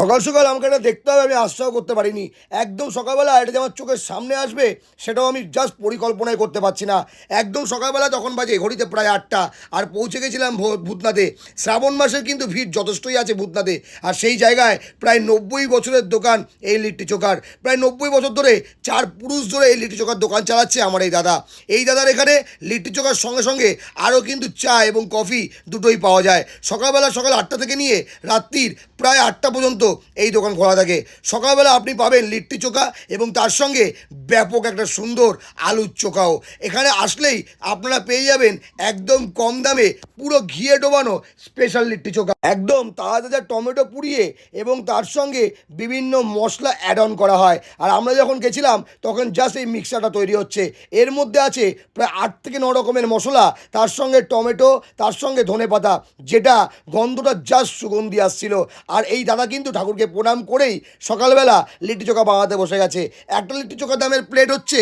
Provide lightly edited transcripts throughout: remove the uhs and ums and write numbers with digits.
সকাল সকাল আমাকে এটা দেখতে হবে, আমি আশাও করতে পারিনি। একদম সকালবেলা এটা যে আমার চোখের সামনে আসবে সেটাও আমি জাস্ট পরিকল্পনাই করতে পারছি না। একদম সকালবেলা তখন বাজে ঘড়িতে প্রায় 8টা, আর পৌঁছে গেছিলাম ভূতনাথে। শ্রাবণ মাসের কিন্তু ভিড় যথেষ্টই আছে ভূতনাথে, আর সেই জায়গায় প্রায় 90 বছরের দোকান এই লিট্টি চোখার। প্রায় 90 বছর ধরে 4 পুরুষ ধরে এই লিট্টি চোখার দোকান চালাচ্ছে আমার এই দাদা। এই দাদার এখানে লিট্টি চোখার সঙ্গে সঙ্গে আরও কিন্তু চা এবং কফি দুটোই পাওয়া যায়। সকাল 8টা থেকে নিয়ে রাত্রির প্রায় 8টা পর্যন্ত এই দোকান খোলা থাকে। সকালবেলা আপনি পাবেন লিট্টি চোখা এবং তার সঙ্গে ব্যাপক একটা সুন্দর আলুর চোখাও। এখানে আসলেই আপনারা পেয়ে যাবেন একদম কম দামে পুরো ঘিয়ে ডোবানো স্পেশাল লিট্টি চোখা, একদম তাজা টমেটো পুড়িয়ে এবং তার সঙ্গে বিভিন্ন মশলা অ্যাড অন করা হয়। আর আমরা যখন গেছিলাম তখন জাস্ট এই মিক্সারটা তৈরি হচ্ছে। এর মধ্যে আছে প্রায় 8 থেকে 9 রকমের মশলা, তার সঙ্গে টমেটো, তার সঙ্গে ধনেপাতা, যেটা গন্ধটা জাস্ট সুগন্ধি আসছিল। আর এই দাদা কিন্তু ঠাকুরকে প্রণাম করেই সকালবেলা লিট্টি চোখা বানাতে বসে গেছে। একটা লিট্টি চোখা দামের প্লেট হচ্ছে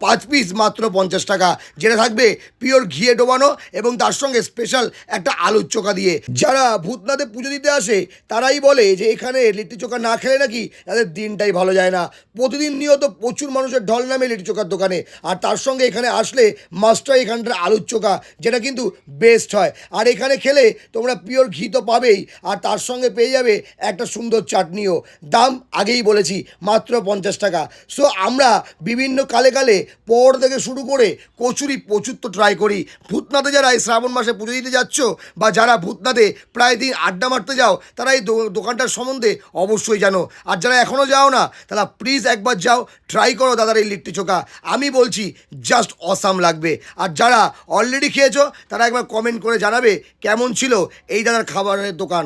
5 পিস মাত্র 50 টাকা, যেটা থাকবে পিওর ঘিয়ে ডোবানো এবং তার সঙ্গে স্পেশাল একটা আলুর চোখা দিয়ে। যারা ভূতনাথে পুজো দিতে আসে তারাই বলে যে এখানে লিট্টি চোখা না খেলে নাকি তাদের দিনটাই ভালো যায় না। প্রতিদিন নিয়ত প্রচুর মানুষের ঢল নামে লিট্টি চোখার দোকানে, আর তার সঙ্গে এখানে আসলে মাস্টার এখানটার আলুর চোখা, যেটা কিন্তু বেস্ট হয়। আর এখানে খেলে তোমরা পিওর ঘি তো পাবেই, আর তার সঙ্গে পেয়ে যাবে একটা সুন্দর চাটনিও। দাম আগেই বলেছি মাত্র 50 টাকা। সো আমরা বিভিন্ন কালে কালে পরোটা থেকে শুরু করে কচুরি প্রচুর তো ট্রাই করি। ভূতনাথে যারা এই শ্রাবণ মাসে পুজো দিতে যাচ্ছ বা যারা ভূতনাথে প্রায় দিন আড্ডা মারতে যাও, তারা এই দোকানটার সম্বন্ধে অবশ্যই জানো। আর যারা এখনও যাও না তারা প্লিজ একবার যাও, ট্রাই করো দাদার এই লিট্টি চোখা। আমি বলছি জাস্ট অসাম লাগবে। আর যারা অলরেডি খেয়েছো তারা একবার কমেন্ট করে জানাবে কেমন ছিল এই দাদার খাবারের দোকান।